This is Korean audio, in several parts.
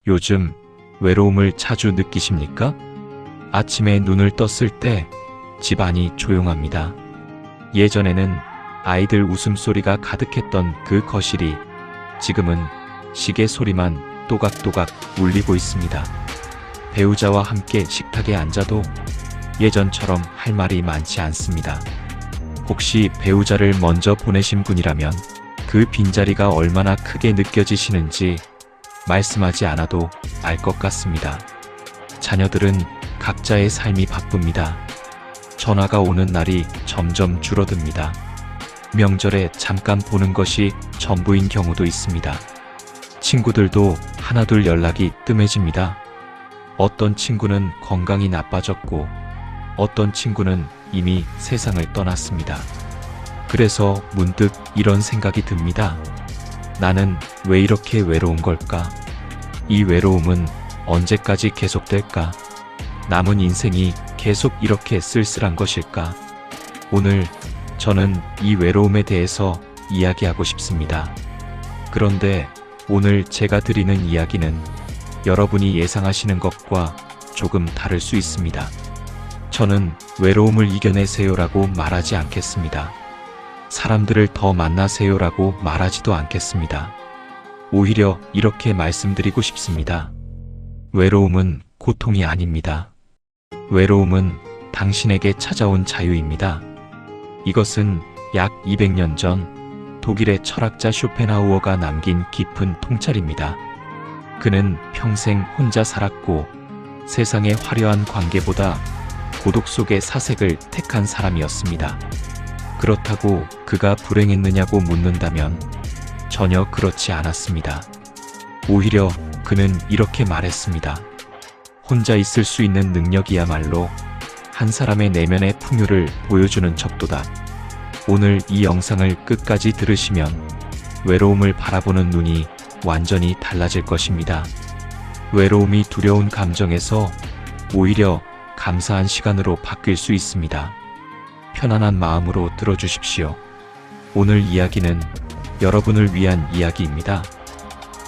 요즘 외로움을 자주 느끼십니까? 아침에 눈을 떴을 때 집안이 조용합니다. 예전에는 아이들 웃음소리가 가득했던 그 거실이 지금은 시계 소리만 또각또각 울리고 있습니다. 배우자와 함께 식탁에 앉아도 예전처럼 할 말이 많지 않습니다. 혹시 배우자를 먼저 보내신 분이라면 그 빈자리가 얼마나 크게 느껴지시는지 말씀하지 않아도 알 것 같습니다. 자녀들은 각자의 삶이 바쁩니다. 전화가 오는 날이 점점 줄어듭니다. 명절에 잠깐 보는 것이 전부인 경우도 있습니다. 친구들도 하나둘 연락이 뜸해집니다. 어떤 친구는 건강이 나빠졌고 어떤 친구는 이미 세상을 떠났습니다. 그래서 문득 이런 생각이 듭니다. 나는 왜 이렇게 외로운 걸까? 이 외로움은 언제까지 계속될까? 남은 인생이 계속 이렇게 쓸쓸한 것일까? 오늘 저는 이 외로움에 대해서 이야기하고 싶습니다. 그런데 오늘 제가 드리는 이야기는 여러분이 예상하시는 것과 조금 다를 수 있습니다. 저는 외로움을 이겨내세요라고 말하지 않겠습니다. 사람들을 더 만나세요라고 말하지도 않겠습니다. 오히려 이렇게 말씀드리고 싶습니다. 외로움은 고통이 아닙니다. 외로움은 당신에게 찾아온 자유입니다. 이것은 약 200년 전 독일의 철학자 쇼펜하우어가 남긴 깊은 통찰입니다. 그는 평생 혼자 살았고 세상의 화려한 관계보다 고독 속의 사색을 택한 사람이었습니다. 그렇다고 그가 불행했느냐고 묻는다면 전혀 그렇지 않았습니다. 오히려 그는 이렇게 말했습니다. 혼자 있을 수 있는 능력이야말로 한 사람의 내면의 풍요를 보여주는 척도다. 오늘 이 영상을 끝까지 들으시면 외로움을 바라보는 눈이 완전히 달라질 것입니다. 외로움이 두려운 감정에서 오히려 감사한 시간으로 바뀔 수 있습니다. 편안한 마음으로 들어주십시오. 오늘 이야기는 여러분을 위한 이야기입니다.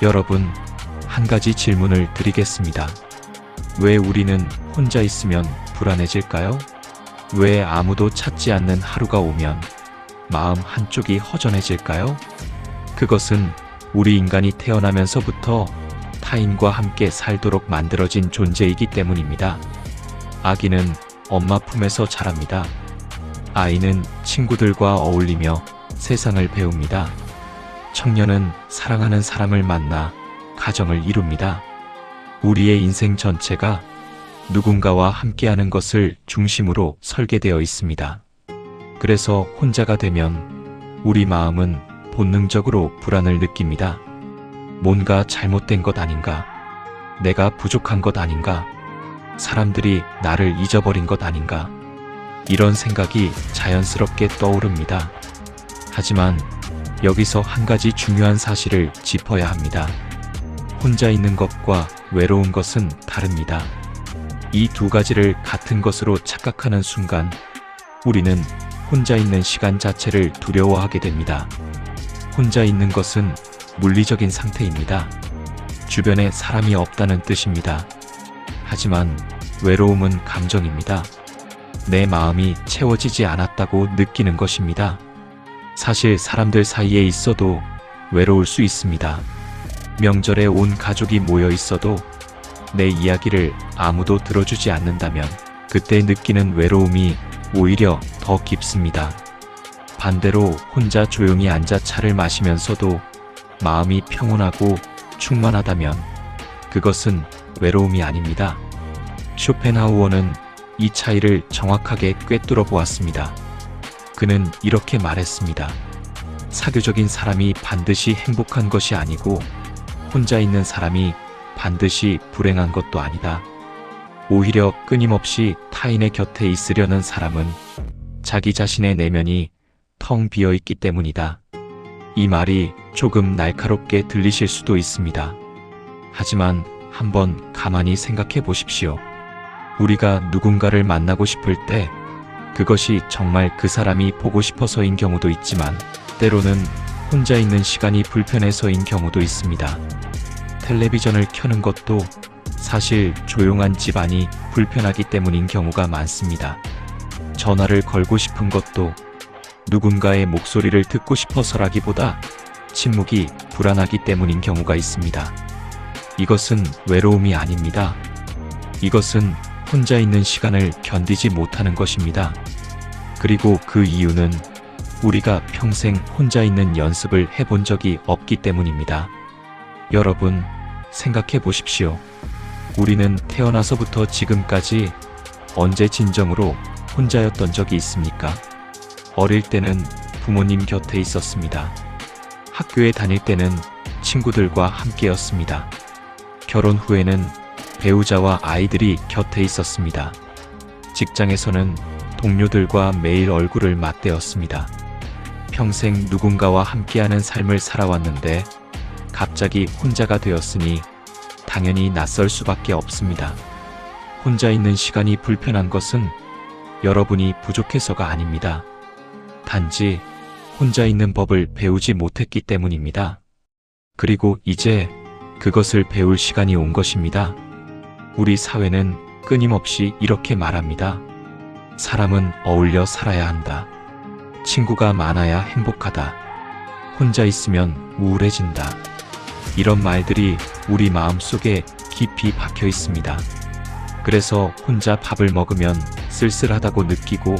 여러분, 한 가지 질문을 드리겠습니다. 왜 우리는 혼자 있으면 불안해질까요? 왜 아무도 찾지 않는 하루가 오면 마음 한쪽이 허전해질까요? 그것은 우리 인간이 태어나면서부터 타인과 함께 살도록 만들어진 존재이기 때문입니다. 아기는 엄마 품에서 자랍니다. 아이는 친구들과 어울리며 세상을 배웁니다. 청년은 사랑하는 사람을 만나 가정을 이룹니다. 우리의 인생 전체가 누군가와 함께하는 것을 중심으로 설계되어 있습니다. 그래서 혼자가 되면 우리 마음은 본능적으로 불안을 느낍니다. 뭔가 잘못된 것 아닌가? 내가 부족한 것 아닌가? 사람들이 나를 잊어버린 것 아닌가? 이런 생각이 자연스럽게 떠오릅니다. 하지만 여기서 한 가지 중요한 사실을 짚어야 합니다. 혼자 있는 것과 외로운 것은 다릅니다. 이 두 가지를 같은 것으로 착각하는 순간 우리는 혼자 있는 시간 자체를 두려워하게 됩니다. 혼자 있는 것은 물리적인 상태입니다. 주변에 사람이 없다는 뜻입니다. 하지만 외로움은 감정입니다. 내 마음이 채워지지 않았다고 느끼는 것입니다. 사실 사람들 사이에 있어도 외로울 수 있습니다. 명절에 온 가족이 모여 있어도 내 이야기를 아무도 들어주지 않는다면 그때 느끼는 외로움이 오히려 더 깊습니다. 반대로 혼자 조용히 앉아 차를 마시면서도 마음이 평온하고 충만하다면 그것은 외로움이 아닙니다. 쇼펜하우어는 이 차이를 정확하게 꿰뚫어 보았습니다. 그는 이렇게 말했습니다. 사교적인 사람이 반드시 행복한 것이 아니고 혼자 있는 사람이 반드시 불행한 것도 아니다. 오히려 끊임없이 타인의 곁에 있으려는 사람은 자기 자신의 내면이 텅 비어 있기 때문이다. 이 말이 조금 날카롭게 들리실 수도 있습니다. 하지만 한번 가만히 생각해 보십시오. 우리가 누군가를 만나고 싶을 때 그것이 정말 그 사람이 보고 싶어서인 경우도 있지만 때로는 혼자 있는 시간이 불편해서인 경우도 있습니다. 텔레비전을 켜는 것도 사실 조용한 집안이 불편하기 때문인 경우가 많습니다. 전화를 걸고 싶은 것도 누군가의 목소리를 듣고 싶어서라기보다 침묵이 불안하기 때문인 경우가 있습니다. 이것은 외로움이 아닙니다. 이것은 혼자 있는 시간을 견디지 못하는 것입니다. 그리고 그 이유는 우리가 평생 혼자 있는 연습을 해본 적이 없기 때문입니다. 여러분, 생각해 보십시오. 우리는 태어나서부터 지금까지 언제 진정으로 혼자였던 적이 있습니까? 어릴 때는 부모님 곁에 있었습니다. 학교에 다닐 때는 친구들과 함께였습니다. 결혼 후에는 배우자와 아이들이 곁에 있었습니다. 직장에서는 동료들과 매일 얼굴을 맞대었습니다. 평생 누군가와 함께하는 삶을 살아왔는데 갑자기 혼자가 되었으니 당연히 낯설 수밖에 없습니다. 혼자 있는 시간이 불편한 것은 여러분이 부족해서가 아닙니다. 단지 혼자 있는 법을 배우지 못했기 때문입니다. 그리고 이제 그것을 배울 시간이 온 것입니다. 우리 사회는 끊임없이 이렇게 말합니다. 사람은 어울려 살아야 한다. 친구가 많아야 행복하다. 혼자 있으면 우울해진다. 이런 말들이 우리 마음속에 깊이 박혀 있습니다. 그래서 혼자 밥을 먹으면 쓸쓸하다고 느끼고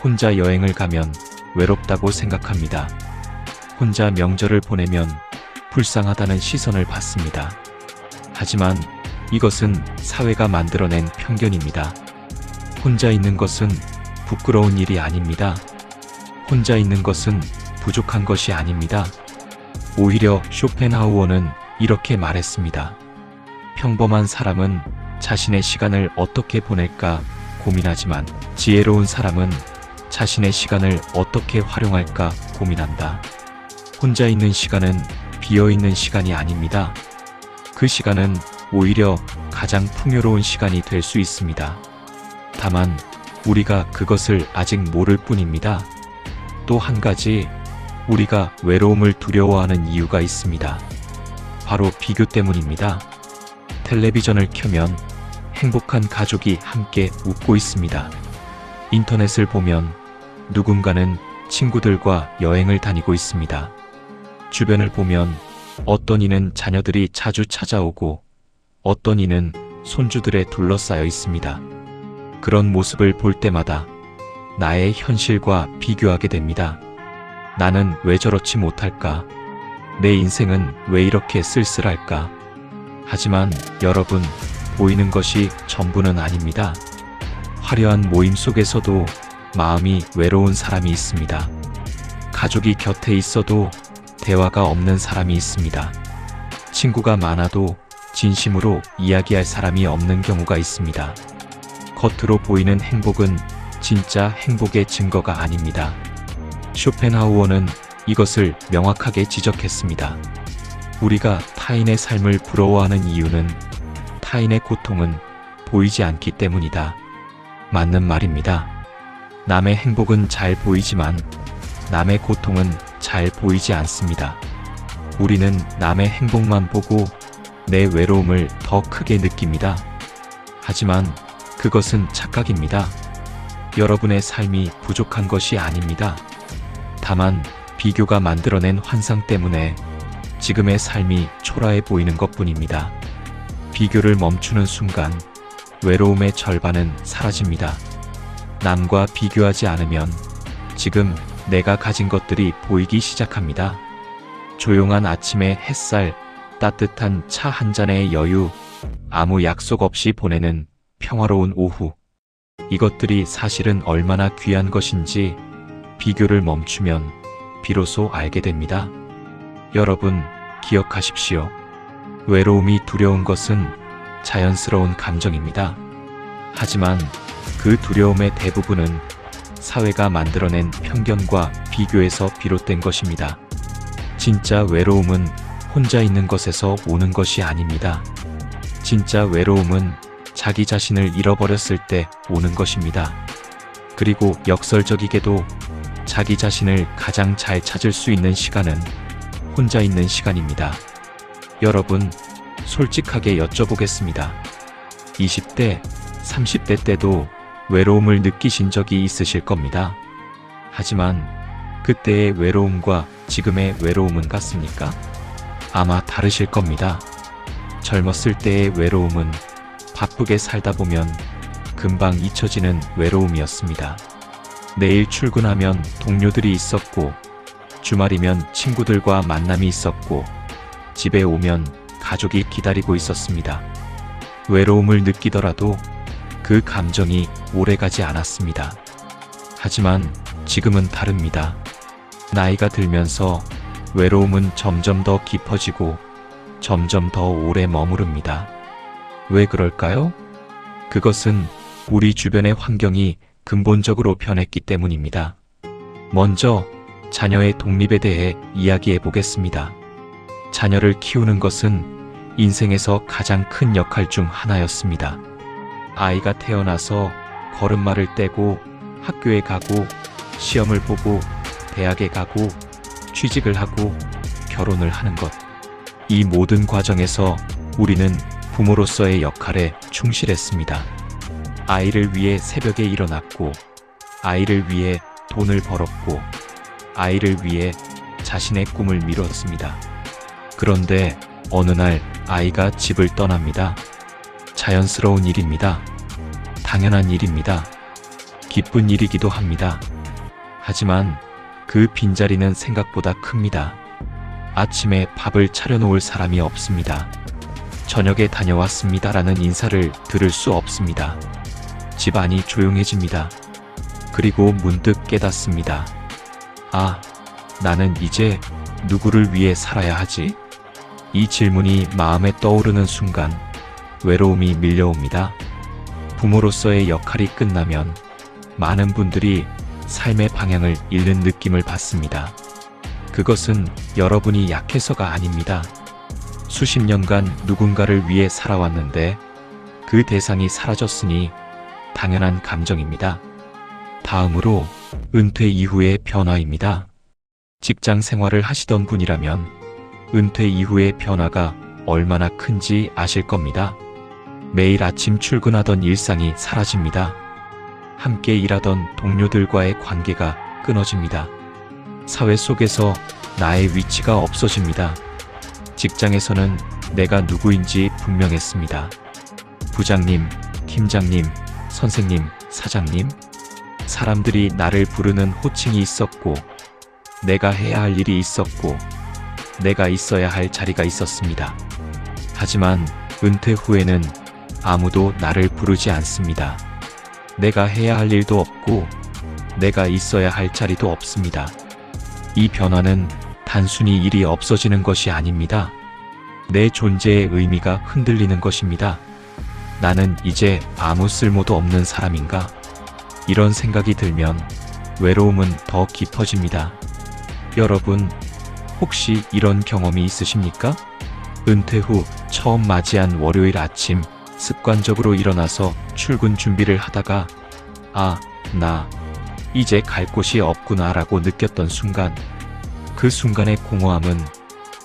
혼자 여행을 가면 외롭다고 생각합니다. 혼자 명절을 보내면 불쌍하다는 시선을 받습니다. 하지만 이것은 사회가 만들어낸 편견입니다. 혼자 있는 것은 부끄러운 일이 아닙니다. 혼자 있는 것은 부족한 것이 아닙니다. 오히려 쇼펜하우어는 이렇게 말했습니다. 평범한 사람은 자신의 시간을 어떻게 보낼까 고민하지만 지혜로운 사람은 자신의 시간을 어떻게 활용할까 고민한다. 혼자 있는 시간은 비어있는 시간이 아닙니다. 그 시간은 오히려 가장 풍요로운 시간이 될 수 있습니다. 다만 우리가 그것을 아직 모를 뿐입니다. 또 한 가지 우리가 외로움을 두려워하는 이유가 있습니다. 바로 비교 때문입니다. 텔레비전을 켜면 행복한 가족이 함께 웃고 있습니다. 인터넷을 보면 누군가는 친구들과 여행을 다니고 있습니다. 주변을 보면 어떤 이는 자녀들이 자주 찾아오고 어떤 이는 손주들에 둘러싸여 있습니다. 그런 모습을 볼 때마다 나의 현실과 비교하게 됩니다. 나는 왜 저렇지 못할까? 내 인생은 왜 이렇게 쓸쓸할까? 하지만 여러분, 보이는 것이 전부는 아닙니다. 화려한 모임 속에서도 마음이 외로운 사람이 있습니다. 가족이 곁에 있어도 대화가 없는 사람이 있습니다. 친구가 많아도 진심으로 이야기할 사람이 없는 경우가 있습니다. 겉으로 보이는 행복은 진짜 행복의 증거가 아닙니다. 쇼펜하우어는 이것을 명확하게 지적했습니다. 우리가 타인의 삶을 부러워하는 이유는 타인의 고통은 보이지 않기 때문이다. 맞는 말입니다. 남의 행복은 잘 보이지만 남의 고통은 잘 보이지 않습니다. 우리는 남의 행복만 보고 내 외로움을 더 크게 느낍니다. 하지만 그것은 착각입니다. 여러분의 삶이 부족한 것이 아닙니다. 다만 비교가 만들어낸 환상 때문에 지금의 삶이 초라해 보이는 것뿐입니다. 비교를 멈추는 순간 외로움의 절반은 사라집니다. 남과 비교하지 않으면 지금 내가 가진 것들이 보이기 시작합니다. 조용한 아침의 햇살, 따뜻한 차 한 잔의 여유, 아무 약속 없이 보내는 평화로운 오후. 이것들이 사실은 얼마나 귀한 것인지 비교를 멈추면 비로소 알게 됩니다. 여러분, 기억하십시오. 외로움이 두려운 것은 자연스러운 감정입니다. 하지만 그 두려움의 대부분은 사회가 만들어낸 편견과 비교에서 비롯된 것입니다. 진짜 외로움은 혼자 있는 것에서 오는 것이 아닙니다. 진짜 외로움은 자기 자신을 잃어버렸을 때 오는 것입니다. 그리고 역설적이게도 자기 자신을 가장 잘 찾을 수 있는 시간은 혼자 있는 시간입니다. 여러분, 솔직하게 여쭤보겠습니다. 20대, 30대 때도 외로움을 느끼신 적이 있으실 겁니다. 하지만 그때의 외로움과 지금의 외로움은 같습니까? 아마 다르실 겁니다. 젊었을 때의 외로움은 바쁘게 살다 보면 금방 잊혀지는 외로움이었습니다. 매일 출근하면 동료들이 있었고, 주말이면 친구들과 만남이 있었고, 집에 오면 가족이 기다리고 있었습니다. 외로움을 느끼더라도 그 감정이 오래가지 않았습니다. 하지만 지금은 다릅니다. 나이가 들면서 외로움은 점점 더 깊어지고 점점 더 오래 머무릅니다. 왜 그럴까요? 그것은 우리 주변의 환경이 근본적으로 변했기 때문입니다. 먼저 자녀의 독립에 대해 이야기해 보겠습니다. 자녀를 키우는 것은 인생에서 가장 큰 역할 중 하나였습니다. 아이가 태어나서 걸음마를 떼고 학교에 가고 시험을 보고 대학에 가고 취직을 하고 결혼을 하는 것. 이 모든 과정에서 우리는 부모로서의 역할에 충실했습니다. 아이를 위해 새벽에 일어났고, 아이를 위해 돈을 벌었고, 아이를 위해 자신의 꿈을 미뤘습니다. 그런데 어느 날 아이가 집을 떠납니다. 자연스러운 일입니다. 당연한 일입니다. 기쁜 일이기도 합니다. 하지만 그 빈자리는 생각보다 큽니다. 아침에 밥을 차려놓을 사람이 없습니다. 저녁에 다녀왔습니다라는 인사를 들을 수 없습니다. 집안이 조용해집니다. 그리고 문득 깨닫습니다. 아, 나는 이제 누구를 위해 살아야 하지? 이 질문이 마음에 떠오르는 순간 외로움이 밀려옵니다. 부모로서의 역할이 끝나면 많은 분들이 삶의 방향을 잃는 느낌을 받습니다. 그것은 여러분이 약해서가 아닙니다. 수십 년간 누군가를 위해 살아왔는데 그 대상이 사라졌으니 당연한 감정입니다. 다음으로 은퇴 이후의 변화입니다. 직장 생활을 하시던 분이라면 은퇴 이후의 변화가 얼마나 큰지 아실 겁니다. 매일 아침 출근하던 일상이 사라집니다. 함께 일하던 동료들과의 관계가 끊어집니다. 사회 속에서 나의 위치가 없어집니다. 직장에서는 내가 누구인지 분명했습니다. 부장님, 팀장님, 선생님, 사장님. 사람들이 나를 부르는 호칭이 있었고, 내가 해야 할 일이 있었고, 내가 있어야 할 자리가 있었습니다. 하지만 은퇴 후에는 아무도 나를 부르지 않습니다. 내가 해야 할 일도 없고, 내가 있어야 할 자리도 없습니다. 이 변화는 단순히 일이 없어지는 것이 아닙니다. 내 존재의 의미가 흔들리는 것입니다. 나는 이제 아무 쓸모도 없는 사람인가? 이런 생각이 들면 외로움은 더 깊어집니다. 여러분, 혹시 이런 경험이 있으십니까? 은퇴 후 처음 맞이한 월요일 아침, 습관적으로 일어나서 출근 준비를 하다가 아, 나 이제 갈 곳이 없구나 라고 느꼈던 순간, 그 순간의 공허함은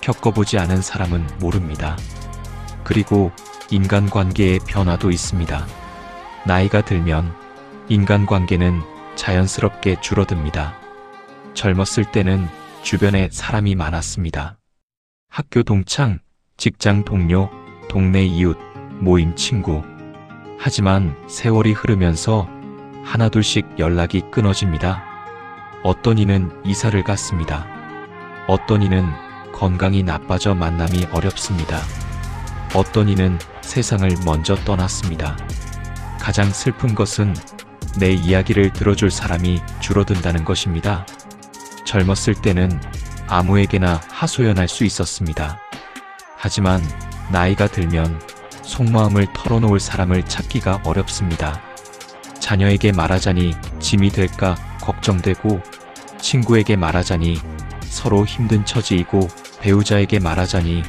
겪어보지 않은 사람은 모릅니다. 그리고 인간관계의 변화도 있습니다. 나이가 들면 인간관계는 자연스럽게 줄어듭니다. 젊었을 때는 주변에 사람이 많았습니다. 학교 동창, 직장 동료, 동네 이웃, 모임 친구. 하지만 세월이 흐르면서 하나둘씩 연락이 끊어집니다. 어떤 이는 이사를 갔습니다. 어떤 이는 건강이 나빠져 만남이 어렵습니다. 어떤 이는 세상을 먼저 떠났습니다. 가장 슬픈 것은 내 이야기를 들어줄 사람이 줄어든다는 것입니다. 젊었을 때는 아무에게나 하소연할 수 있었습니다. 하지만 나이가 들면 속마음을 털어놓을 사람을 찾기가 어렵습니다. 자녀에게 말하자니 짐이 될까 걱정되고, 친구에게 말하자니 서로 힘든 처지이고, 배우자에게 말하자니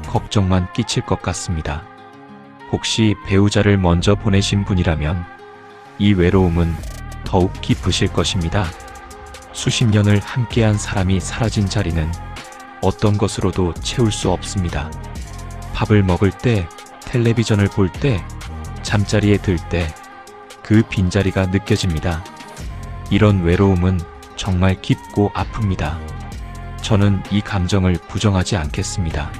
걱정만 끼칠 것 같습니다. 혹시 배우자를 먼저 보내신 분이라면 이 외로움은 더욱 깊으실 것입니다. 수십 년을 함께한 사람이 사라진 자리는 어떤 것으로도 채울 수 없습니다. 밥을 먹을 때, 텔레비전을 볼 때, 잠자리에 들 때, 그 빈자리가 느껴집니다. 이런 외로움은 정말 깊고 아픕니다. 저는 이 감정을 부정하지 않겠습니다.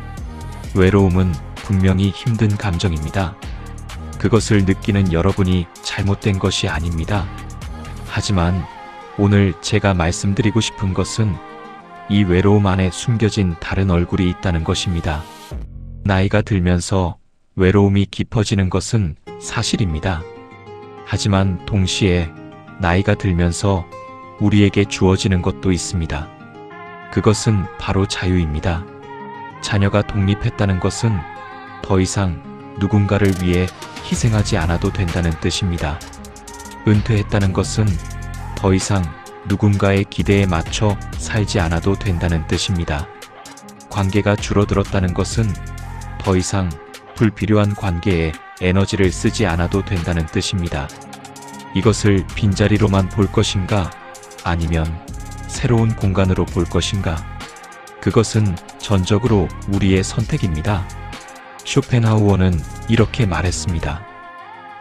외로움은 분명히 힘든 감정입니다. 그것을 느끼는 여러분이 잘못된 것이 아닙니다. 하지만 오늘 제가 말씀드리고 싶은 것은 이 외로움 안에 숨겨진 다른 얼굴이 있다는 것입니다. 나이가 들면서 외로움이 깊어지는 것은 사실입니다. 하지만 동시에 나이가 들면서 우리에게 주어지는 것도 있습니다. 그것은 바로 자유입니다. 자녀가 독립했다는 것은 더 이상 누군가를 위해 희생하지 않아도 된다는 뜻입니다. 은퇴했다는 것은 더 이상 누군가의 기대에 맞춰 살지 않아도 된다는 뜻입니다. 관계가 줄어들었다는 것은 더 이상 불필요한 관계에 에너지를 쓰지 않아도 된다는 뜻입니다. 이것을 빈자리로만 볼 것인가? 아니면 새로운 공간으로 볼 것인가? 그것은 전적으로 우리의 선택입니다. 쇼펜하우어는 이렇게 말했습니다.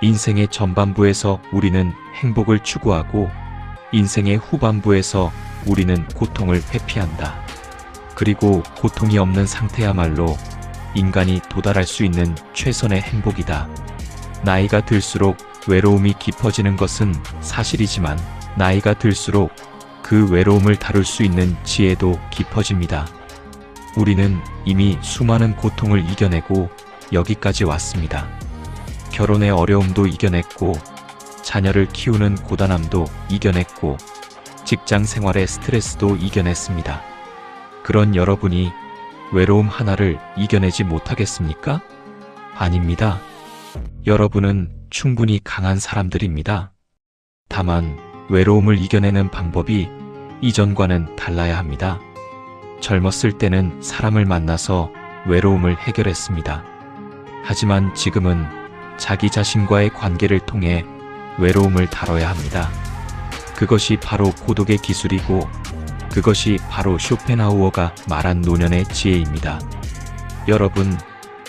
인생의 전반부에서 우리는 행복을 추구하고 인생의 후반부에서 우리는 고통을 회피한다. 그리고 고통이 없는 상태야말로 인간이 도달할 수 있는 최선의 행복이다. 나이가 들수록 외로움이 깊어지는 것은 사실이지만 나이가 들수록 그 외로움을 다룰 수 있는 지혜도 깊어집니다. 우리는 이미 수많은 고통을 이겨내고 여기까지 왔습니다. 결혼의 어려움도 이겨냈고 자녀를 키우는 고단함도 이겨냈고 직장 생활의 스트레스도 이겨냈습니다. 그런 여러분이 외로움 하나를 이겨내지 못하겠습니까? 아닙니다. 여러분은 충분히 강한 사람들입니다. 다만 외로움을 이겨내는 방법이 이전과는 달라야 합니다. 젊었을 때는 사람을 만나서 외로움을 해결했습니다. 하지만 지금은 자기 자신과의 관계를 통해 외로움을 다뤄야 합니다. 그것이 바로 고독의 기술이고 그것이 바로 쇼펜하우어가 말한 노년의 지혜입니다. 여러분,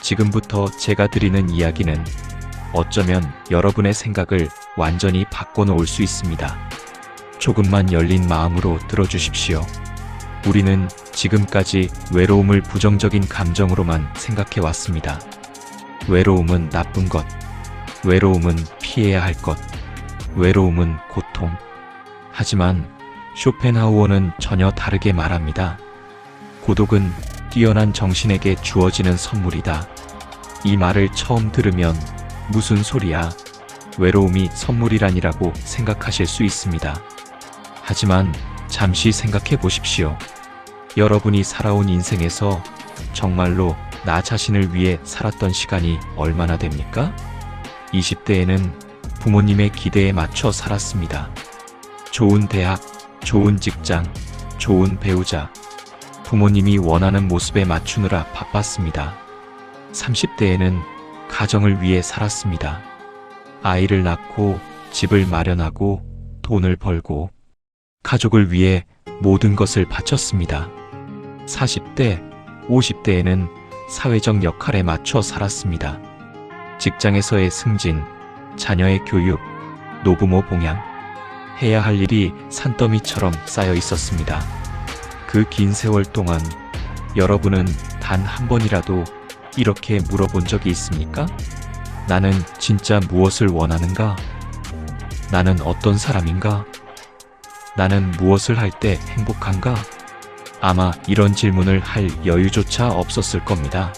지금부터 제가 드리는 이야기는 어쩌면 여러분의 생각을 완전히 바꿔놓을 수 있습니다. 조금만 열린 마음으로 들어주십시오. 우리는 지금까지 외로움을 부정적인 감정으로만 생각해왔습니다. 외로움은 나쁜 것, 외로움은 피해야 할 것, 외로움은 고통. 하지만 쇼펜하우어는 전혀 다르게 말합니다. 고독은 뛰어난 정신에게 주어지는 선물이다. 이 말을 처음 들으면 무슨 소리야? 외로움이 선물이라니라고 생각하실 수 있습니다. 하지만 잠시 생각해 보십시오. 여러분이 살아온 인생에서 정말로 나 자신을 위해 살았던 시간이 얼마나 됩니까? 20대에는 부모님의 기대에 맞춰 살았습니다. 좋은 대학, 좋은 직장, 좋은 배우자, 부모님이 원하는 모습에 맞추느라 바빴습니다. 30대에는 가정을 위해 살았습니다. 아이를 낳고 집을 마련하고 돈을 벌고 가족을 위해 모든 것을 바쳤습니다. 40대, 50대에는 사회적 역할에 맞춰 살았습니다. 직장에서의 승진, 자녀의 교육, 노부모 봉양, 해야 할 일이 산더미처럼 쌓여 있었습니다. 그 긴 세월 동안 여러분은 단 한 번이라도 이렇게 물어본 적이 있습니까? 나는 진짜 무엇을 원하는가? 나는 어떤 사람인가? 나는 무엇을 할 때 행복한가? 아마 이런 질문을 할 여유조차 없었을 겁니다.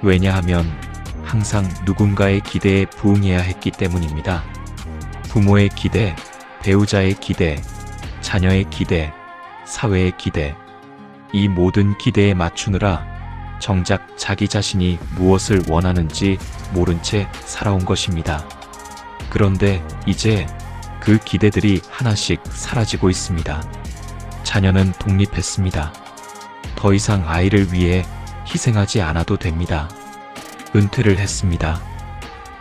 왜냐하면 항상 누군가의 기대에 부응해야 했기 때문입니다. 부모의 기대, 배우자의 기대, 자녀의 기대, 사회의 기대, 이 모든 기대에 맞추느라 정작 자기 자신이 무엇을 원하는지 모른 채 살아온 것입니다. 그런데 이제 그 기대들이 하나씩 사라지고 있습니다. 자녀는 독립했습니다. 더 이상 아이를 위해 희생하지 않아도 됩니다. 은퇴를 했습니다.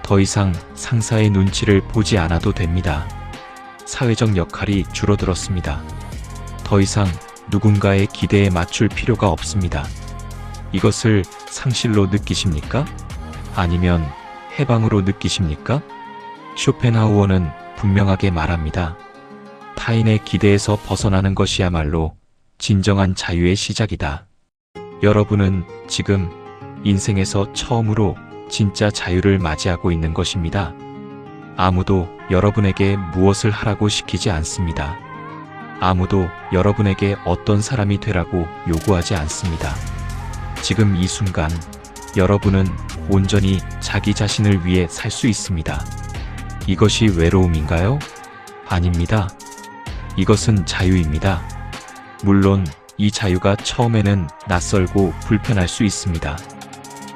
더 이상 상사의 눈치를 보지 않아도 됩니다. 사회적 역할이 줄어들었습니다. 더 이상 누군가의 기대에 맞출 필요가 없습니다. 이것을 상실로 느끼십니까? 아니면 해방으로 느끼십니까? 쇼펜하우어는 분명하게 말합니다. 타인의 기대에서 벗어나는 것이야말로 진정한 자유의 시작이다. 여러분은 지금 인생에서 처음으로 진짜 자유를 맞이하고 있는 것입니다. 아무도 여러분에게 무엇을 하라고 시키지 않습니다. 아무도 여러분에게 어떤 사람이 되라고 요구하지 않습니다. 지금 이 순간 여러분은 온전히 자기 자신을 위해 살 수 있습니다. 이것이 외로움인가요? 아닙니다. 이것은 자유입니다. 물론 이 자유가 처음에는 낯설고 불편할 수 있습니다.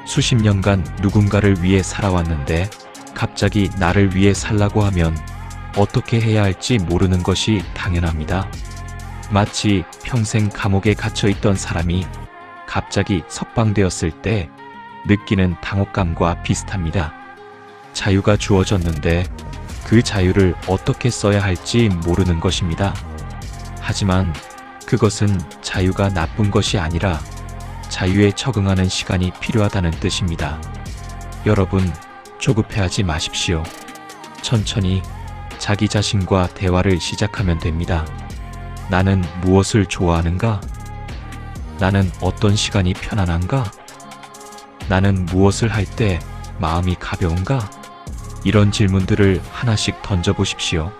수십 년간 누군가를 위해 살아왔는데 갑자기 나를 위해 살라고 하면 어떻게 해야 할지 모르는 것이 당연합니다. 마치 평생 감옥에 갇혀 있던 사람이 갑자기 석방되었을 때 느끼는 당혹감과 비슷합니다. 자유가 주어졌는데 그 자유를 어떻게 써야 할지 모르는 것입니다. 하지만 그것은 자유가 나쁜 것이 아니라 자유에 적응하는 시간이 필요하다는 뜻입니다. 여러분, 조급해하지 마십시오. 천천히 자기 자신과 대화를 시작하면 됩니다. 나는 무엇을 좋아하는가? 나는 어떤 시간이 편안한가? 나는 무엇을 할 때 마음이 가벼운가? 이런 질문들을 하나씩 던져보십시오.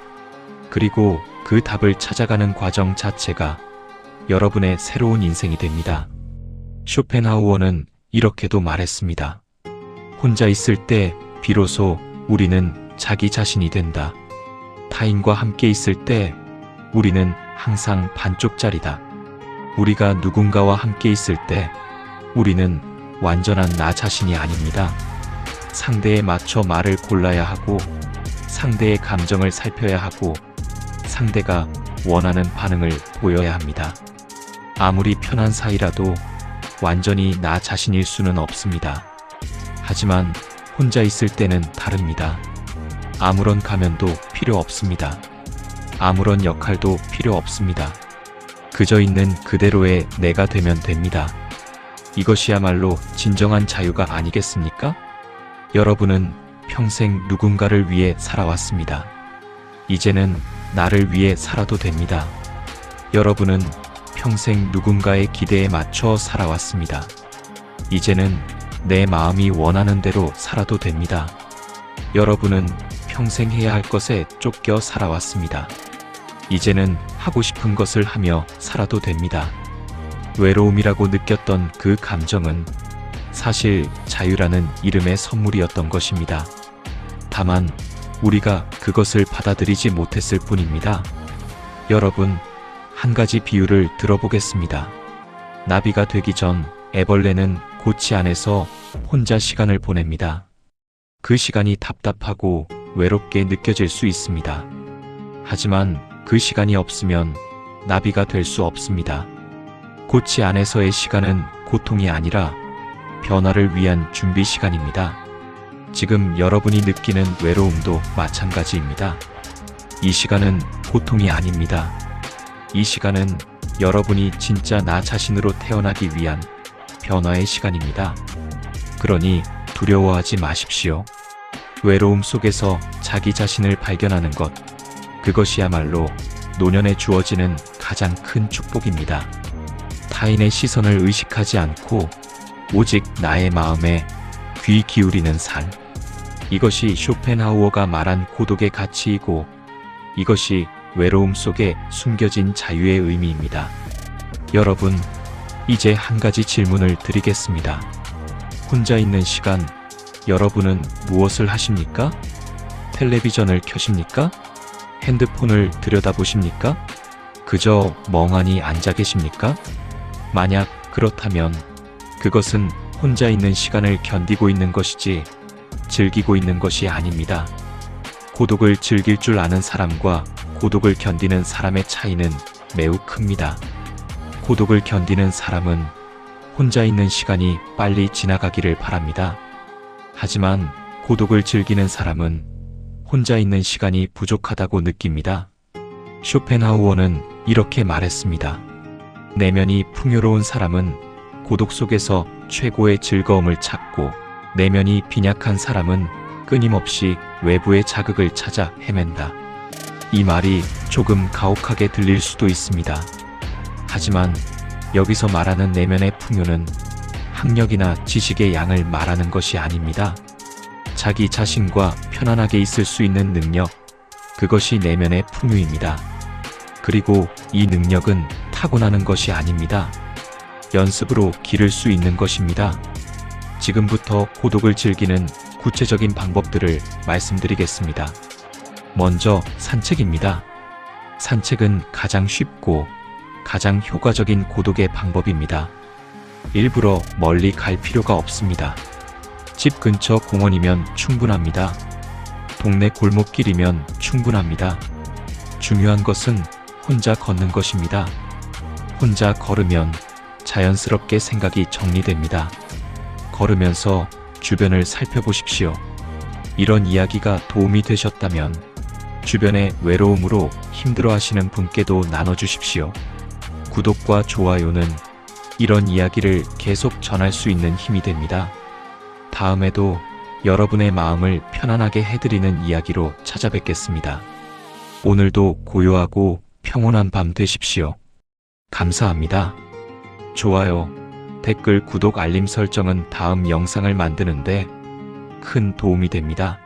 그리고 그 답을 찾아가는 과정 자체가 여러분의 새로운 인생이 됩니다. 쇼펜하우어는 이렇게도 말했습니다. 혼자 있을 때 비로소 우리는 자기 자신이 된다. 타인과 함께 있을 때 우리는 항상 반쪽짜리다. 우리가 누군가와 함께 있을 때 우리는 완전한 나 자신이 아닙니다. 상대에 맞춰 말을 골라야 하고 상대의 감정을 살펴야 하고 상대가 원하는 반응을 보여야 합니다. 아무리 편한 사이라도 완전히 나 자신일 수는 없습니다. 하지만 혼자 있을 때는 다릅니다. 아무런 가면도 필요 없습니다. 아무런 역할도 필요 없습니다. 그저 있는 그대로의 내가 되면 됩니다. 이것이야말로 진정한 자유가 아니겠습니까? 여러분은 평생 누군가를 위해 살아왔습니다. 이제는 나를 위해 살아도 됩니다. 여러분은 평생 누군가의 기대에 맞춰 살아왔습니다. 이제는 내 마음이 원하는 대로 살아도 됩니다. 여러분은 평생 해야 할 것에 쫓겨 살아왔습니다. 이제는 하고 싶은 것을 하며 살아도 됩니다. 외로움이라고 느꼈던 그 감정은 사실 자유라는 이름의 선물이었던 것입니다. 다만 우리가 그것을 받아들이지 못했을 뿐입니다. 여러분, 한 가지 비유를 들어보겠습니다. 나비가 되기 전 애벌레는 고치 안에서 혼자 시간을 보냅니다. 그 시간이 답답하고 외롭게 느껴질 수 있습니다. 하지만 그 시간이 없으면 나비가 될 수 없습니다. 고치 안에서의 시간은 고통이 아니라 변화를 위한 준비 시간입니다. 지금 여러분이 느끼는 외로움도 마찬가지입니다. 이 시간은 고통이 아닙니다. 이 시간은 여러분이 진짜 나 자신으로 태어나기 위한 변화의 시간입니다. 그러니 두려워하지 마십시오. 외로움 속에서 자기 자신을 발견하는 것, 그것이야말로 노년에 주어지는 가장 큰 축복입니다. 타인의 시선을 의식하지 않고 오직 나의 마음에 귀 기울이는 삶. 이것이 쇼펜하우어가 말한 고독의 가치이고 이것이 외로움 속에 숨겨진 자유의 의미입니다. 여러분, 이제 한 가지 질문을 드리겠습니다. 혼자 있는 시간, 여러분은 무엇을 하십니까? 텔레비전을 켜십니까? 핸드폰을 들여다보십니까? 그저 멍하니 앉아 계십니까? 만약 그렇다면 그것은 혼자 있는 시간을 견디고 있는 것이지 즐기고 있는 것이 아닙니다. 고독을 즐길 줄 아는 사람과 고독을 견디는 사람의 차이는 매우 큽니다. 고독을 견디는 사람은 혼자 있는 시간이 빨리 지나가기를 바랍니다. 하지만 고독을 즐기는 사람은 혼자 있는 시간이 부족하다고 느낍니다. 쇼펜하우어는 이렇게 말했습니다. 내면이 풍요로운 사람은 고독 속에서 최고의 즐거움을 찾고 내면이 빈약한 사람은 끊임없이 외부의 자극을 찾아 헤맨다. 이 말이 조금 가혹하게 들릴 수도 있습니다. 하지만 여기서 말하는 내면의 풍요는 학력이나 지식의 양을 말하는 것이 아닙니다. 자기 자신과 편안하게 있을 수 있는 능력, 그것이 내면의 풍요입니다. 그리고 이 능력은 타고나는 것이 아닙니다. 연습으로 기를 수 있는 것입니다. 지금부터 고독을 즐기는 구체적인 방법들을 말씀드리겠습니다. 먼저 산책입니다. 산책은 가장 쉽고 가장 효과적인 고독의 방법입니다. 일부러 멀리 갈 필요가 없습니다. 집 근처 공원이면 충분합니다. 동네 골목길이면 충분합니다. 중요한 것은 혼자 걷는 것입니다. 혼자 걸으면 자연스럽게 생각이 정리됩니다. 걸으면서 주변을 살펴보십시오. 이런 이야기가 도움이 되셨다면 주변의 외로움으로 힘들어하시는 분께도 나눠주십시오. 구독과 좋아요는 이런 이야기를 계속 전할 수 있는 힘이 됩니다. 다음에도 여러분의 마음을 편안하게 해드리는 이야기로 찾아뵙겠습니다. 오늘도 고요하고 평온한 밤 되십시오. 감사합니다. 좋아요, 댓글, 구독, 알림 설정은 다음 영상을 만드는데 큰 도움이 됩니다.